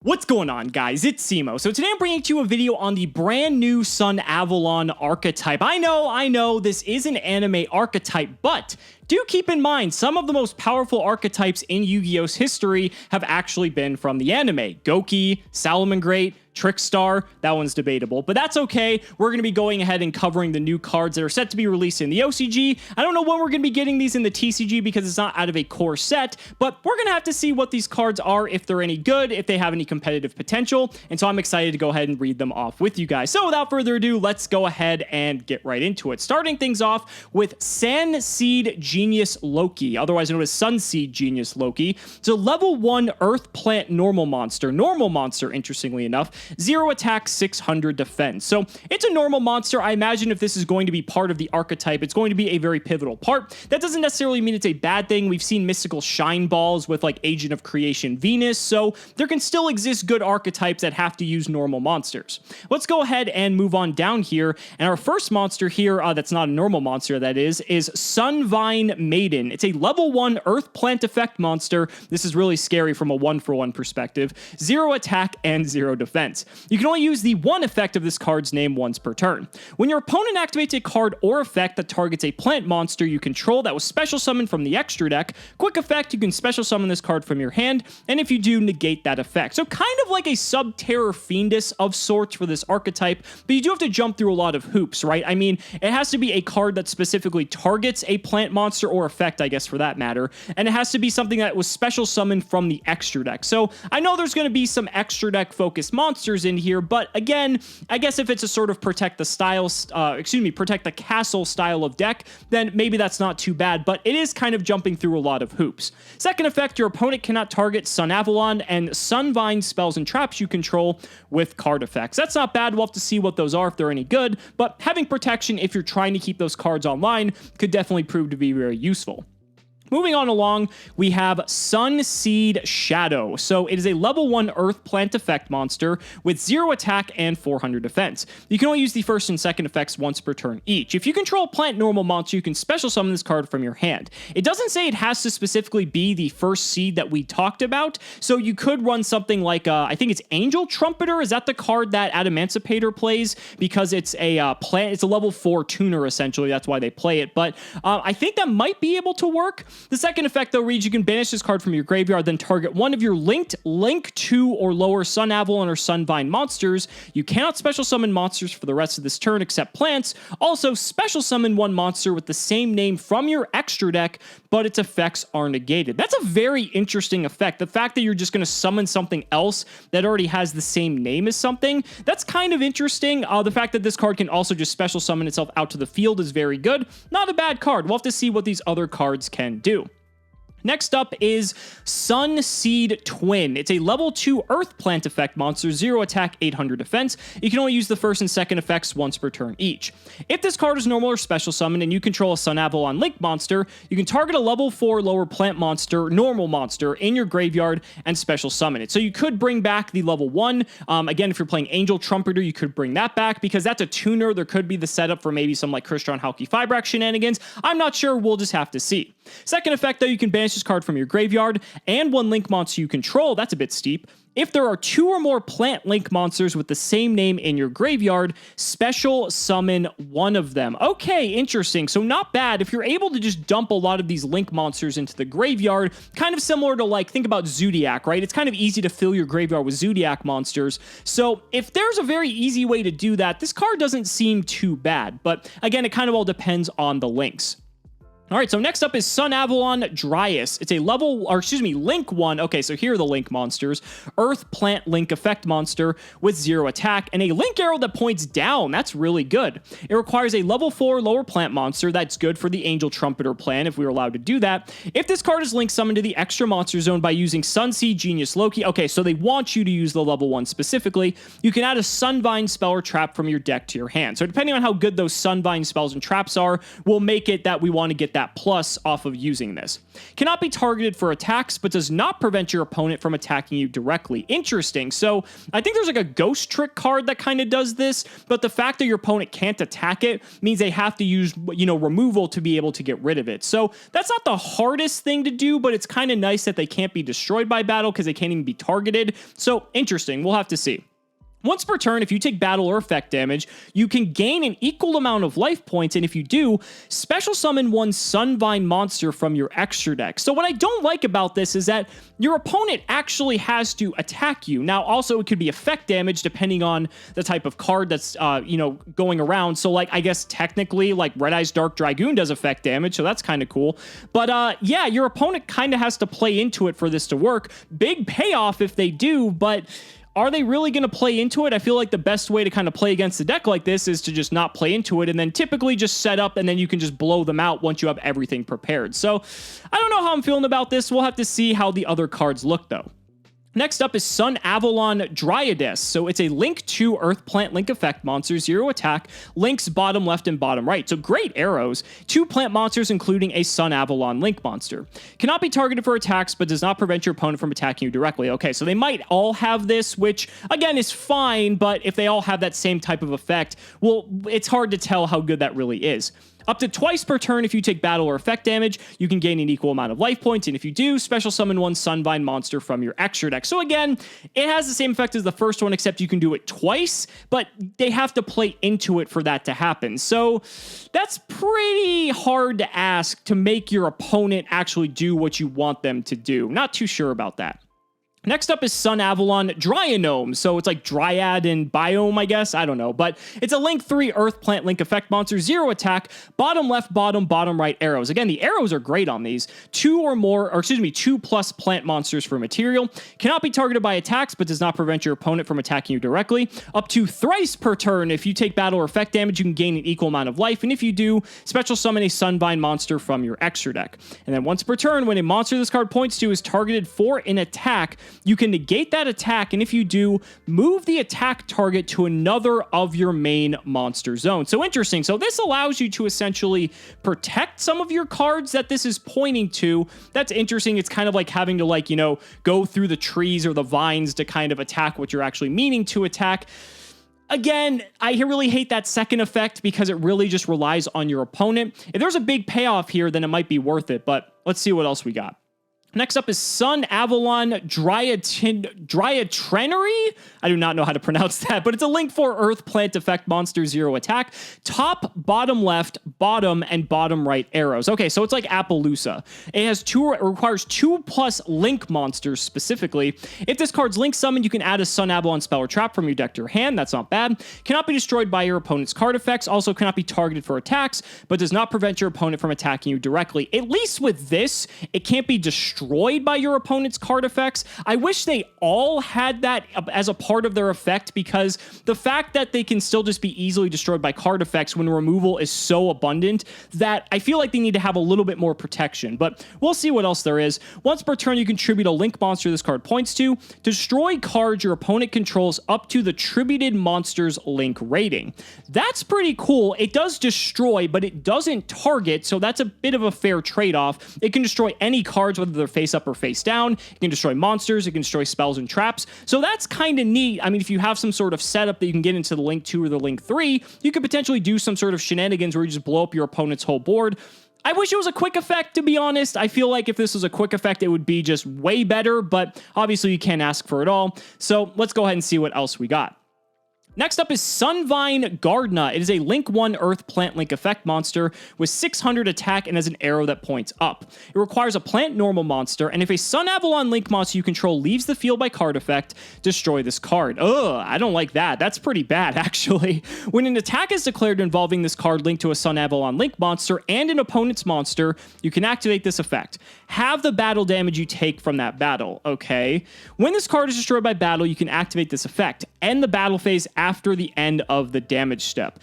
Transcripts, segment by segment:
What's going on, guys? It's Cimo. So today I'm bringing to you a video on the brand new Sunavalon Archetype. I know, this is an anime archetype, but do keep in mind, some of the most powerful archetypes in Yu-Gi-Oh's history have actually been from the anime. Goki, Salamangreat, Trickstar, that one's debatable, but that's okay. We're going to be going ahead and covering the new cards that are set to be released in the OCG. I don't know when we're going to be getting these in the TCG because it's not out of a core set, but we're going to have to see what these cards are, if they're any good, if they have any competitive potential, and so I'm excited to go ahead and read them off with you guys. So without further ado, let's go ahead and get right into it. Starting things off with Sunseed Genius Loki, otherwise known as Sunseed Genius Loki. It's a level 1 Earth Plant normal monster. Normal monster, interestingly enough. 0 attack, 600 defense. So it's a normal monster. I imagine if this is going to be part of the archetype, it's going to be a very pivotal part. That doesn't necessarily mean it's a bad thing. We've seen mystical shine balls with like Agent of Creation Venus, so there can still exist good archetypes that have to use normal monsters. Let's go ahead and move on down here. And our first monster here, that's not a normal monster, that is Sunvine Maiden. It's a level 1 Earth Plant effect monster. This is really scary from a 1-for-1 perspective. 0 attack and 0 defense. You can only use the one effect of this card's name once per turn. When your opponent activates a card or effect that targets a plant monster you control that was special summoned from the extra deck, quick effect, you can special summon this card from your hand, and if you do, negate that effect. So kind of like a Sub-Terror Fiendus of sorts for this archetype, but you do have to jump through a lot of hoops, right? I mean, it has to be a card that specifically targets a plant monster or effect, I guess, for that matter, and it has to be something that was special summoned from the extra deck. So I know there's going to be some extra deck focused monsters in here, but again, I guess if it's a sort of protect the castle style of deck, then maybe that's not too bad, but it is kind of jumping through a lot of hoops. Second effect, your opponent cannot target Sunavalon and Sunvine spells and traps you control with card effects. That's not bad. We'll have to see what those are if they're any good, but having protection if you're trying to keep those cards online could definitely prove to be very useful. Moving on along, we have Sunseed Shadow. So it is a level 1 Earth Plant effect monster with 0 attack and 400 defense. You can only use the first and second effects once per turn each. If you control a plant normal monster, you can special summon this card from your hand. It doesn't say it has to specifically be the first seed that we talked about, so you could run something like, I think it's Angel Trumpeter. Is that the card that Adamancipator plays? Because it's a plant, it's a level 4 tuner, essentially. That's why they play it, but I think that might be able to work. The second effect, though, reads you can banish this card from your graveyard, then target one of your linked Link 2 or lower Sunavalon or Sunvine monsters. You cannot special summon monsters for the rest of this turn except plants. Also, special summon one monster with the same name from your extra deck, but its effects are negated. That's a very interesting effect. The fact that you're just going to summon something else that already has the same name as something, that's kind of interesting. The fact that this card can also just special summon itself out to the field is very good. Not a bad card. We'll have to see what these other cards can do. Next up is Sunseed Twin. It's a level 2 Earth Plant effect monster, 0 attack, 800 defense. You can only use the first and second effects once per turn each. If this card is normal or special summon and you control a Sunavalon Link monster, you can target a level 4 lower plant monster, normal monster, in your graveyard and special summon it. So you could bring back the level 1. Again, if you're playing Angel Trumpeter, you could bring that back because that's a tuner. There could be the setup for maybe some like Crystron Halki Fibrax shenanigans. I'm not sure. We'll just have to see. Second effect, though, you can banish this card from your graveyard and one link monster you control. That's a bit steep. If there are 2 or more plant link monsters with the same name in your graveyard, special summon one of them. Okay, interesting. So not bad. If you're able to just dump a lot of these link monsters into the graveyard, kind of similar to like, think about Zodiac, right? It's kind of easy to fill your graveyard with Zodiac monsters. So if there's a very easy way to do that, this card doesn't seem too bad. But again, it kind of all depends on the links. All right, so next up is Sunavalon Dryas. It's a Link 1. Okay, so here are the Link monsters. Earth Plant Link effect monster with 0 attack and a Link arrow that points down. That's really good. It requires a level 4 lower plant monster. That's good for the Angel Trumpeter plan if we were allowed to do that. If this card is Link summoned to the extra monster zone by using Sunseed Genius Loki. Okay, so they want you to use the level 1 specifically. You can add a Sunvine spell or trap from your deck to your hand. So depending on how good those Sunvine spells and traps are, will make it that we want to get that that plus off of using this. Cannot be targeted for attacks, but does not prevent your opponent from attacking you directly. Interesting. So I think there's like a ghost trick card that kind of does this, but the fact that your opponent can't attack it means they have to use, removal to be able to get rid of it. So that's not the hardest thing to do, but it's kind of nice that they can't be destroyed by battle because they can't even be targeted. So interesting. We'll have to see. Once per turn, if you take battle or effect damage, you can gain an equal amount of life points, and if you do, special summon one Sunvine monster from your extra deck. So what I don't like about this is that your opponent actually has to attack you. Now, also, it could be effect damage depending on the type of card that's, going around. So, like, I guess technically, like, Red Eyes Dark Dragoon does effect damage, so that's kind of cool. But, yeah, your opponent kind of has to play into it for this to work. Big payoff if they do, but are they really going to play into it? I feel like the best way to kind of play against a deck like this is to just not play into it and then typically just set up and then you can just blow them out once you have everything prepared. So I don't know how I'm feeling about this. We'll have to see how the other cards look though. Next up is Sunavalon Dryadus. So it's a Link 2 Earth Plant Link Effect monster, 0 attack, links bottom left and bottom right. So great arrows. 2 plant monsters, including a Sunavalon Link monster. Cannot be targeted for attacks, but does not prevent your opponent from attacking you directly. Okay, so they might all have this, which again is fine, but if they all have that same type of effect, well, it's hard to tell how good that really is. Up to twice per turn, if you take battle or effect damage, you can gain an equal amount of life points, and if you do, special summon one Sunvine monster from your extra deck. So again, it has the same effect as the first one, except you can do it twice, but they have to play into it for that to happen. So that's pretty hard to ask to make your opponent actually do what you want them to do. Not too sure about that. Next up is Sunavalon Dryanome. So it's like Dryad and Biome, I guess. I don't know. But it's a Link 3 Earth Plant Link Effect monster, 0 attack, bottom left, bottom right arrows. Again, the arrows are great on these. 2 plus plant monsters for material. Cannot be targeted by attacks, but does not prevent your opponent from attacking you directly. Up to thrice per turn, if you take battle or effect damage, you can gain an equal amount of life. And if you do, special summon a Sunvine monster from your extra deck. And then once per turn, when a monster this card points to is targeted for an attack, you can negate that attack, and if you do, move the attack target to another of your main monster zone. So interesting. So this allows you to essentially protect some of your cards that this is pointing to. That's interesting. It's kind of like having to go through the trees or the vines to kind of attack what you're actually meaning to attack. Again, I really hate that second effect because it really just relies on your opponent. If there's a big payoff here, then it might be worth it, but let's see what else we got. Next up is Sunavalon Dryatrenery. I do not know how to pronounce that, but it's a Link 4 Earth Plant Effect monster, 0 attack. Top, bottom left, bottom, and bottom right arrows. Okay, so it's like Appaloosa. It requires 2+ Link monsters specifically. If this card's Link summoned, you can add a Sunavalon spell or trap from your deck to your hand. That's not bad. Cannot be destroyed by your opponent's card effects. Also cannot be targeted for attacks, but does not prevent your opponent from attacking you directly. At least with this, it can't be destroyed by your opponent's card effects. I wish they all had that as a part of their effect, because the fact that they can still just be easily destroyed by card effects when removal is so abundant that I feel like they need to have a little bit more protection, but we'll see what else there is. Once per turn, you contribute a Link monster this card points to. Destroy cards your opponent controls up to the tributed monster's Link rating. That's pretty cool. It does destroy, but it doesn't target, so that's a bit of a fair trade-off. It can destroy any cards, whether they're face up or face down. It can destroy monsters. It can destroy spells and traps. So that's kind of neat. I mean, if you have some sort of setup that you can get into the Link 2 or the Link 3, you could potentially do some sort of shenanigans where you just blow up your opponent's whole board. I wish it was a quick effect, to be honest. I feel like if this was a quick effect, it would be just way better, but obviously you can't ask for it all. So let's go ahead and see what else we got. Next up is Sunvine Gardna. It is a Link 1 Earth Plant Link Effect monster with 600 attack and has an arrow that points up. It requires a plant normal monster, and if a Sunavalon Link monster you control leaves the field by card effect, destroy this card. Ugh, I don't like that. That's pretty bad, actually. When an attack is declared involving this card linked to a Sunavalon Link monster and an opponent's monster, you can activate this effect. Have the battle damage you take from that battle, okay? When this card is destroyed by battle, you can activate this effect. End the battle phase after the end of the damage step.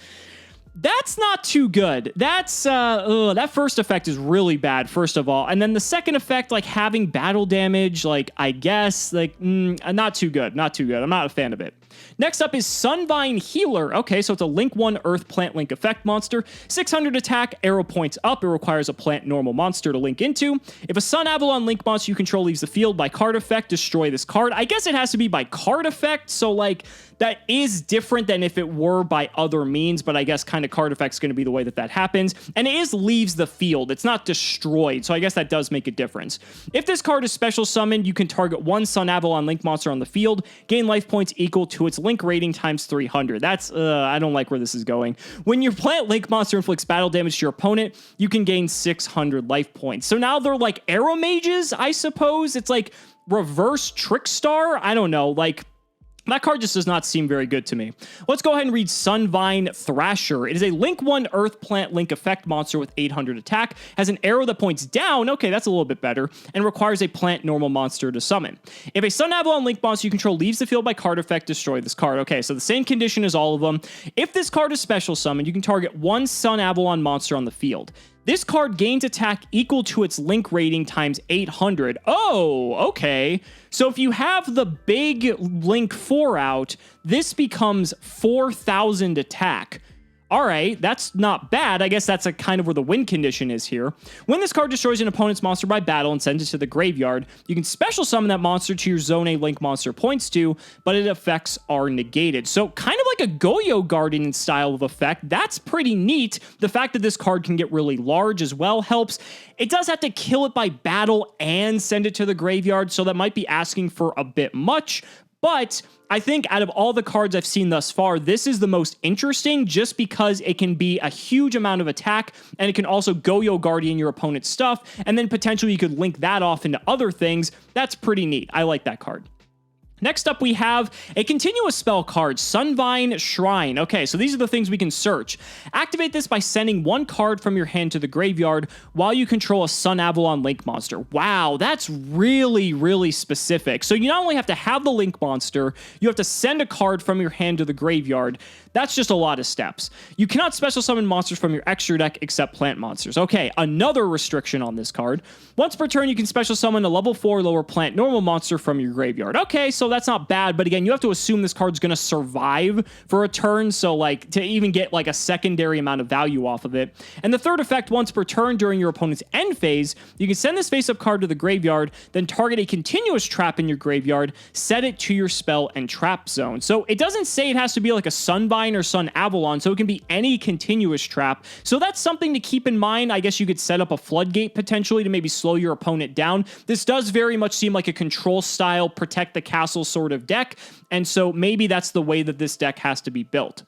That's not too good. That's, that first effect is really bad, first of all. And then the second effect, having battle damage, I guess, not too good. Not too good. I'm not a fan of it. Next up is Sunvine Healer. Okay, so it's a Link 1 Earth Plant Link effect monster. 600 attack, arrow points up. It requires a plant normal monster to link into. If a Sun Avalon Link monster you control leaves the field by card effect, destroy this card. I guess it has to be by card effect, so like that is different than if it were by other means, but I guess kind of card effect's going to be the way that that happens. And it is leaves the field. It's not destroyed, so I guess that does make a difference. If this card is special summoned, you can target one Sun Avalon Link monster on the field, gain life points equal to its Link rating times 300. That's, I don't like where this is going. When your plant Link monster inflicts battle damage to your opponent, you can gain 600 life points. So now they're like arrow mages, I suppose. It's like reverse Trickstar. I don't know, like, that card just does not seem very good to me. Let's go ahead and read Sunvine Thrasher. It is a Link 1 Earth Plant Link effect monster with 800 attack, has an arrow that points down, okay, that's a little bit better, and requires a plant normal monster to summon. If a Sun Avalon Link monster you control leaves the field by card effect, destroy this card. Okay, so the same condition as all of them. If this card is special summoned, you can target one Sun Avalon monster on the field. This card gains attack equal to its Link rating times 800. Oh, okay. So if you have the big Link 4 out, this becomes 4,000 attack. All right, that's not bad. I guess that's a kind of where the win condition is here. When this card destroys an opponent's monster by battle and sends it to the graveyard, you can special summon that monster to your Zone A Link monster points to, but its effects are negated. So kind of like a Goyo Guardian style of effect. That's pretty neat. The fact that this card can get really large as well helps. It does have to kill it by battle and send it to the graveyard, so that might be asking for a bit much, but I think out of all the cards I've seen thus far, this is the most interesting just because it can be a huge amount of attack, and it can also Goyo Guardian your opponent's stuff, and then potentially you could link that off into other things. That's pretty neat. I like that card. Next up, we have a continuous spell card, Sunvine Shrine. Okay, so these are the things we can search. Activate this by sending one card from your hand to the graveyard while you control a Sun Avalon Link monster. Wow, that's really, really specific. So you not only have to have the Link monster, you have to send a card from your hand to the graveyard. That's just a lot of steps. You cannot special summon monsters from your extra deck except plant monsters. Okay, another restriction on this card. Once per turn, you can special summon a level 4 lower plant normal monster from your graveyard. Okay, so that's not bad, but again, you have to assume this card's going to survive for a turn, so like to even get like a secondary amount of value off of it. And the third effect, once per turn during your opponent's end phase, you can send this face-up card to the graveyard, then target a continuous trap in your graveyard, set it to your spell and trap zone. So it doesn't say it has to be like a Sunvine or Sun Avalon, so it can be any continuous trap. So that's something to keep in mind. I guess you could set up a floodgate potentially to maybe slow your opponent down. This does very much seem like a control style, protect the castle sort of deck, and so maybe that's the way that this deck has to be built.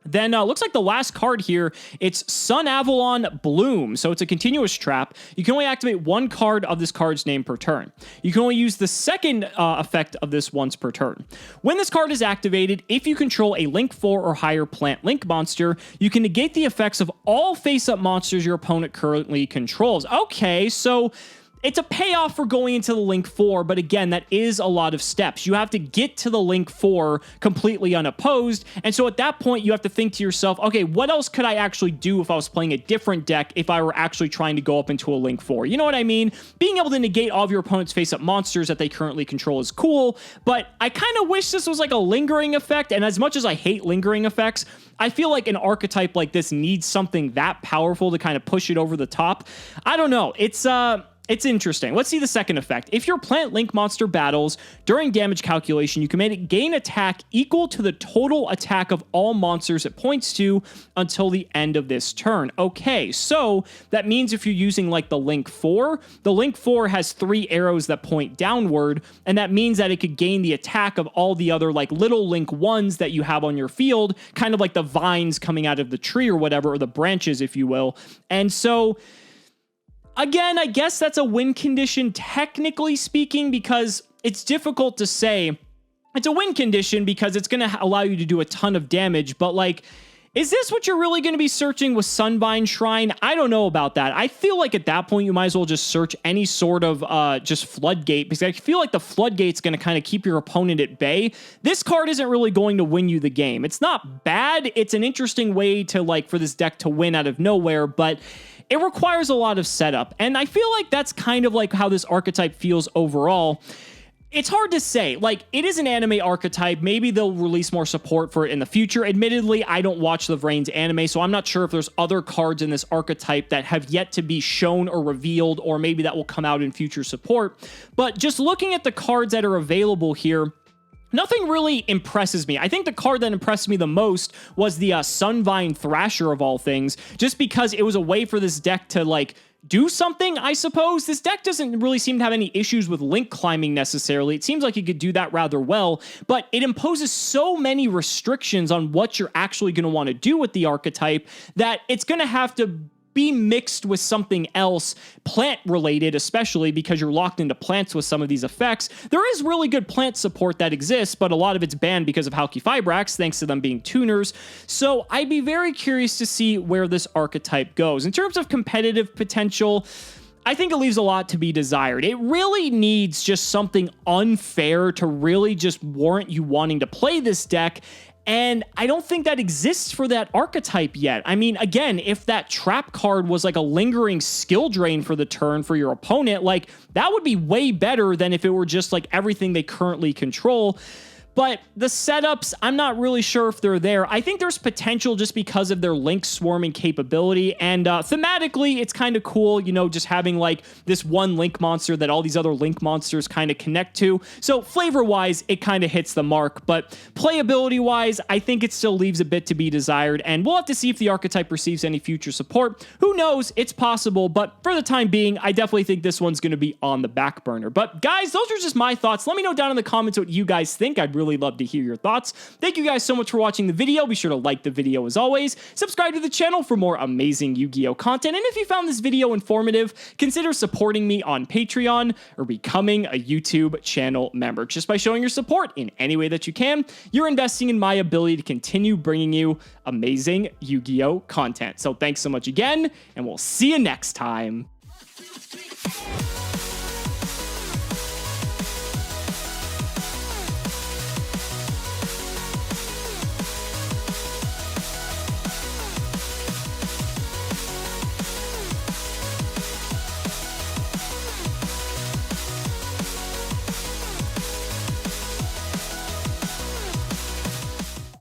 Then looks like the last card here, it's Sun Avalon Bloom. So it's a continuous trap. You can only activate one card of this card's name per turn. You can only use the second effect of this once per turn. When this card is activated, if you control a Link 4 or higher plant Link monster, you can negate the effects of all face-up monsters your opponent currently controls. Okay, so it's a payoff for going into the Link 4, but again, that is a lot of steps. You have to get to the Link 4 completely unopposed, and so at that point, you have to think to yourself, okay, what else could I actually do if I was playing a different deck if I were actually trying to go up into a Link 4? You know what I mean? Being able to negate all of your opponent's face-up monsters that they currently control is cool, but I kind of wish this was like a lingering effect, and as much as I hate lingering effects, I feel like an archetype like this needs something that powerful to kind of push it over the top. I don't know. It's interesting. Let's see the second effect. If your plant Link monster battles, during damage calculation, you can make it gain attack equal to the total attack of all monsters it points to until the end of this turn. Okay, so that means if you're using like the Link 4 has 3 arrows that point downward, and that means that it could gain the attack of all the other like little Link 1s that you have on your field, kind of like the vines coming out of the tree or whatever, or the branches, if you will. And so again, I guess that's a win condition, technically speaking, because it's difficult to say. It's a win condition because it's going to allow you to do a ton of damage, but like, is this what you're really going to be searching with Sunvine Shrine? I don't know about that. I feel like at that point, you might as well just search any sort of just Floodgate, because I feel like the Floodgate's going to kind of keep your opponent at bay. This card isn't really going to win you the game. It's not bad. It's an interesting way to like for this deck to win out of nowhere, but it requires a lot of setup. And I feel like that's kind of like how this archetype feels overall. It's hard to say. Like, it is an anime archetype. Maybe they'll release more support for it in the future. Admittedly, I don't watch the Vrains anime, so I'm not sure if there's other cards in this archetype that have yet to be shown or revealed, or maybe that will come out in future support. But just looking at the cards that are available here, nothing really impresses me. I think the card that impressed me the most was the Sunvine Thrasher of all things, just because it was a way for this deck to, like, do something, I suppose. This deck doesn't really seem to have any issues with link climbing necessarily. It seems like it could do that rather well, but it imposes so many restrictions on what you're actually going to want to do with the archetype that it's going to have to be mixed with something else, plant related, especially because you're locked into plants with some of these effects. There is really good plant support that exists, but a lot of it's banned because of Halqifibrax, thanks to them being tuners. So I'd be very curious to see where this archetype goes. In terms of competitive potential, I think it leaves a lot to be desired. It really needs just something unfair to really just warrant you wanting to play this deck. And I don't think that exists for that archetype yet. I mean, again, if that trap card was like a lingering skill drain for the turn for your opponent, like, that would be way better than if it were just like everything they currently control. But the setups, I'm not really sure if they're there. I think there's potential just because of their link swarming capability, and thematically, it's kind of cool, you know, just having like this one link monster that all these other link monsters kind of connect to. So flavor-wise, it kind of hits the mark, but playability-wise, I think it still leaves a bit to be desired, and we'll have to see if the archetype receives any future support. Who knows? It's possible, but for the time being, I definitely think this one's going to be on the back burner. But guys, those are just my thoughts. Let me know down in the comments what you guys think. I'd really love to hear your thoughts. Thank you guys so much for watching the video. Be sure to like the video as always. Subscribe to the channel for more amazing Yu-Gi-Oh content. And if you found this video informative, consider supporting me on Patreon or becoming a YouTube channel member. Just by showing your support in any way that you can, you're investing in my ability to continue bringing you amazing Yu-Gi-Oh content. So thanks so much again, and we'll see you next time.